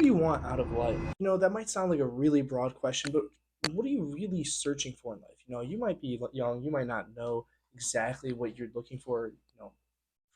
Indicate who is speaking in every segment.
Speaker 1: What do you want out of life? That might sound like a really broad question, but what are you really searching for in life? You might be young, you might not know exactly what you're looking for,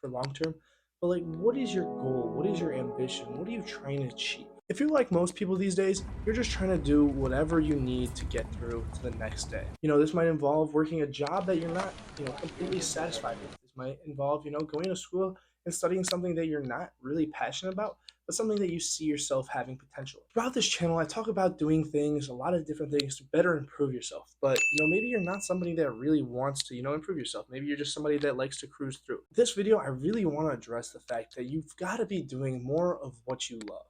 Speaker 1: for long term, but like, what is your goal? What is your ambition? What are you trying to achieve? If you're like most people these days, you're just trying to do whatever you need to get through to the next day. This might involve working a job that you're not, completely satisfied with. This might involve, going to school and studying something that you're not really passionate about, but something that you see yourself having potential. Throughout this channel, I talk about doing things, a lot of different things to better improve yourself. But, maybe you're not somebody that really wants to, improve yourself. Maybe you're just somebody that likes to cruise through. This video, I really want to address the fact that you've got to be doing more of what you love.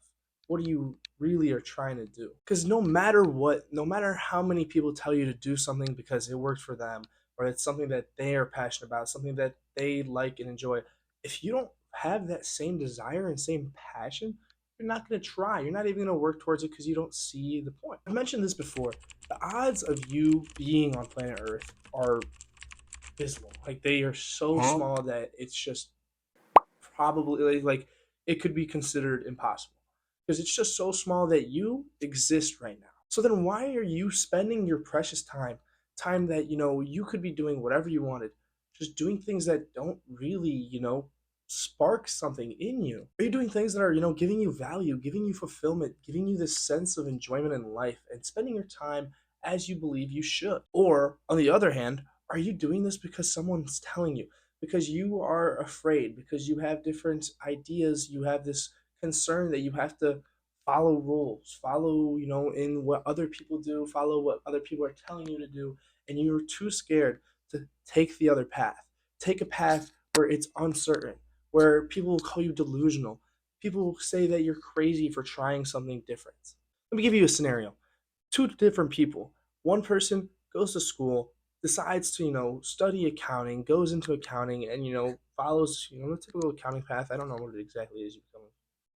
Speaker 1: What do you really are trying to do? Because no matter what, no matter how many people tell you to do something because it worked for them, or it's something that they are passionate about, something that they like and enjoy, if you don't have that same desire and same passion, you're not going to try. You're not even going to work towards it because you don't see the point. I've mentioned this before. The odds of you being on planet Earth are abysmal. Like, they are so small that it's just probably like it could be considered impossible because it's just so small that you exist right now. So then why are you spending your precious time that you could be doing whatever you wanted, just doing things that don't really, spark something in you? Are you doing things that are, giving you value, giving you fulfillment, giving you this sense of enjoyment in life and spending your time as you believe you should? Or on the other hand, are you doing this because someone's telling you, because you are afraid, because you have different ideas, you have this concern that you have to follow rules, follow, in what other people do, follow what other people are telling you to do, and you're too scared to take the other path. Take a path where it's uncertain, where people will call you delusional. People will say that you're crazy for trying something different. Let me give you a scenario. Two different people. One person goes to school, decides to, study accounting, goes into accounting, and, follows, the typical accounting path. I don't know what it exactly is. You become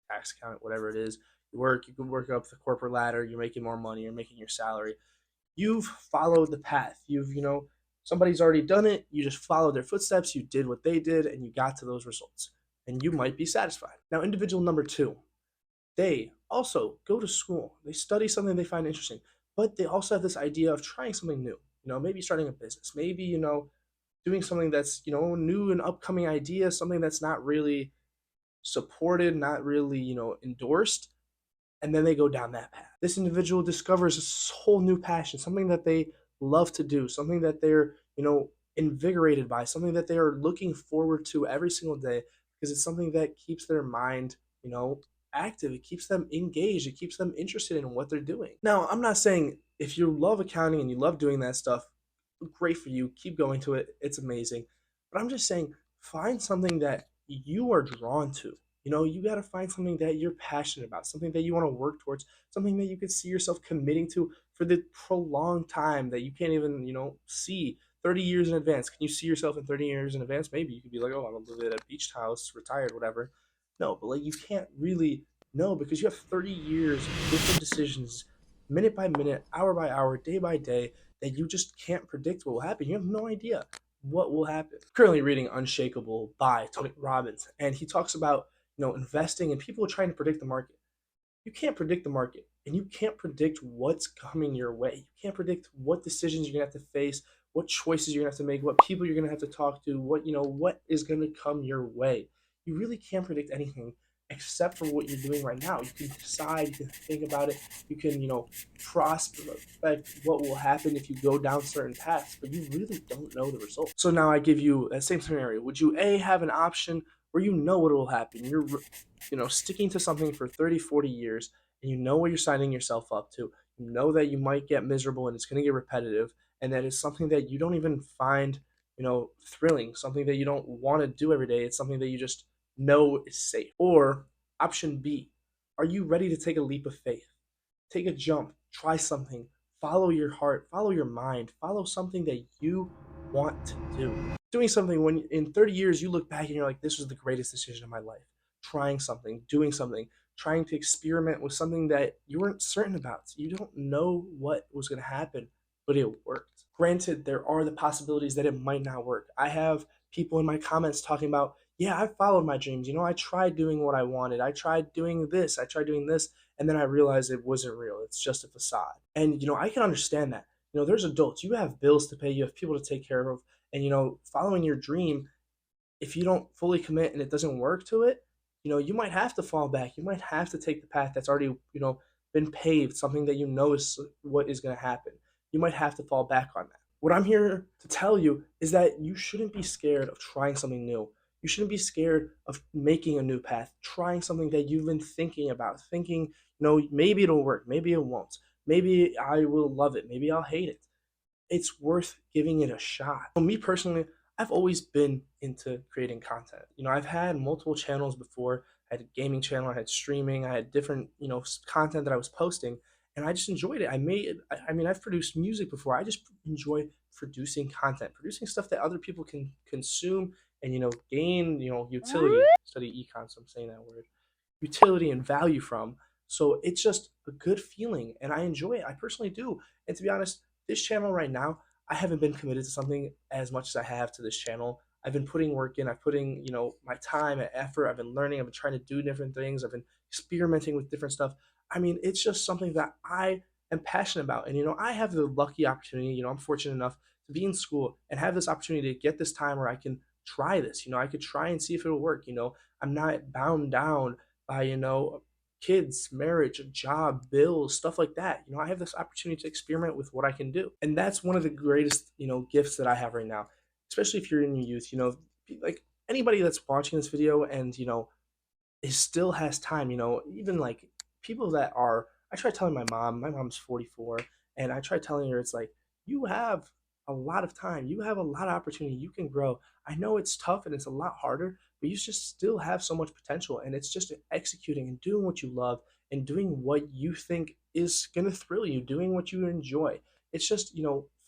Speaker 1: a tax accountant, whatever it is. You can work up the corporate ladder, you're making more money, you're making your salary. You've followed the path. Somebody's already done it. You just followed their footsteps, you did what they did, and you got to those results. And you might be satisfied. Now, individual number two, they also go to school. They study something they find interesting, but they also have this idea of trying something new. Maybe starting a business, maybe, doing something that's, new and upcoming idea, something that's not really supported, not really, endorsed. And then they go down that path. This individual discovers a whole new passion, something that they love to do, something that they're, invigorated by, something that they are looking forward to every single day because it's something that keeps their mind, active. It keeps them engaged. It keeps them interested in what they're doing. Now, I'm not saying if you love accounting and you love doing that stuff, great for you. Keep going to it. It's amazing. But I'm just saying, find something that you are drawn to. You got to find something that you're passionate about, something that you want to work towards, something that you could see yourself committing to for the prolonged time that you can't even, see 30 years in advance. Can you see yourself in 30 years in advance? Maybe you could be like, oh, I'm going to live at a beach house, retired, whatever. No, but like, you can't really know because you have 30 years of different decisions, minute by minute, hour by hour, day by day, that you just can't predict what will happen. You have no idea what will happen. Currently reading Unshakable by Tony Robbins, and he talks about, investing, and people are trying to predict the market. You can't predict the market, and you can't predict what's coming your way. You can't predict what decisions you're gonna have to face, what choices you're gonna have to make, what people you're gonna have to talk to, what is gonna come your way. You really can't predict anything except for what you're doing right now. You can decide, you can think about it, you can, prospect what will happen if you go down certain paths, but you really don't know the result. So now I give you that same scenario. Would you A, have an option where you know what will happen? You're sticking to something for 30, 40 years, and you know what you're signing yourself up to. You know that you might get miserable and it's going to get repetitive, and that it's something that you don't even find, thrilling, something that you don't want to do every day. It's something that you just know is safe. Or option B, are you ready to take a leap of faith? Take a jump, try something, follow your heart, follow your mind, follow something that you want to do. Doing something when in 30 years you look back and you're like, this was the greatest decision of my life. Trying something, doing something, trying to experiment with something that you weren't certain about. You don't know what was going to happen, but it worked. Granted, there are the possibilities that it might not work. I have people in my comments talking about, yeah, I followed my dreams. I tried doing what I wanted. I tried doing this. I tried doing this. and then I realized it wasn't real. It's just a facade. And I can understand that. There's adults. You have bills to pay. You have people to take care of. And following your dream, if you don't fully commit and it doesn't work to it, you might have to fall back. You might have to take the path that's already, been paved, something that is what is going to happen. You might have to fall back on that. What I'm here to tell you is that you shouldn't be scared of trying something new. You shouldn't be scared of making a new path, trying something that you've been thinking about, thinking, maybe it'll work, maybe it won't, maybe I will love it, maybe I'll hate it. It's worth giving it a shot. For me personally, I've always been into creating content. I've had multiple channels before. I had a gaming channel, I had streaming, I had different, content that I was posting, and I just enjoyed it. I mean, I've produced music before. I just enjoy producing content, producing stuff that other people can consume and, gain, utility. Study econ, so I'm saying that word. Utility and value from. So it's just a good feeling and I enjoy it. I personally do. And to be honest, this channel right now, I haven't been committed to something as much as I have to this channel. I've been putting work in, I've putting, my time and effort. I've been learning, I've been trying to do different things, I've been experimenting with different stuff. I mean, it's just something that I am passionate about. And I have the lucky opportunity, I'm fortunate enough to be in school and have this opportunity to get this time where I can try this. I could try and see if it'll work. I'm not bound down by kids, marriage, a job, bills, stuff like that. I have this opportunity to experiment with what I can do. And that's one of the greatest, gifts that I have right now, especially if you're in your youth, like anybody that's watching this video and, is still has time, even like people that are, I try telling my mom's 44, and I try telling her, it's like, you have a lot of time, you have a lot of opportunity, you can grow. I know it's tough and it's a lot harder, but you just still have so much potential. And it's just executing and doing what you love and doing what you think is going to thrill you, doing what you enjoy. It's just,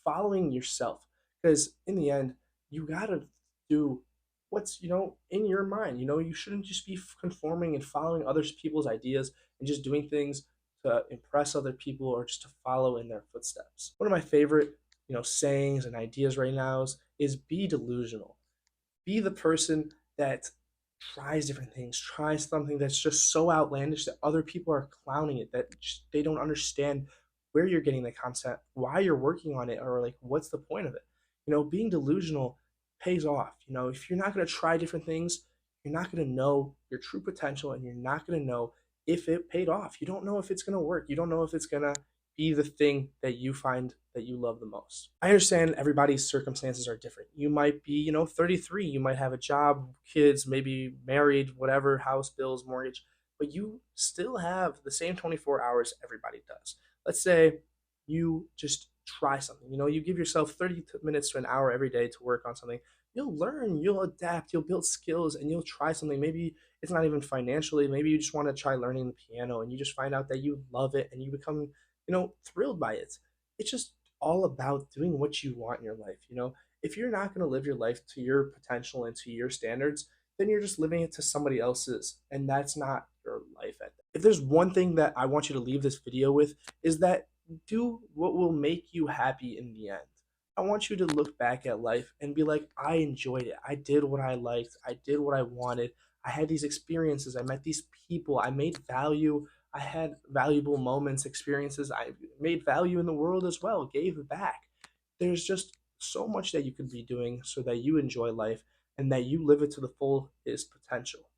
Speaker 1: following yourself. Because in the end, you got to do what's in your mind. You shouldn't just be conforming and following other people's ideas and just doing things to impress other people or just to follow in their footsteps. One of my favorite sayings and ideas right now is be delusional. Be the person that tries different things, tries something that's just so outlandish that other people are clowning it, that just, they don't understand where you're getting the concept, why you're working on it, or like what's the point of it. Being delusional pays off. If you're not going to try different things, you're not going to know your true potential and you're not going to know if it paid off. You don't know if it's going to work. You don't know if it's going to be the thing that you find that you love the most. I understand everybody's circumstances are different. You might be, 33, you might have a job, kids, maybe married, whatever, house bills, mortgage, but you still have the same 24 hours everybody does. Let's say you just try something. You give yourself 30 minutes to an hour every day to work on something. You'll learn, you'll adapt, you'll build skills, and you'll try something. Maybe it's not even financially. Maybe you just want to try learning the piano and you just find out that you love it and you become, thrilled by it. It's just all about doing what you want in your life. If you're not going to live your life to your potential and to your standards, then you're just living it to somebody else's, and that's not your life. If there's one thing that I want you to leave this video with, is that do what will make you happy in the end. I want you to look back at life and be like, I enjoyed it. I did what I liked. I did what I wanted. I had these experiences. I met these people. I made value. I had valuable moments, experiences. I made value in the world as well, gave back. There's just so much that you could be doing so that you enjoy life and that you live it to the fullest potential.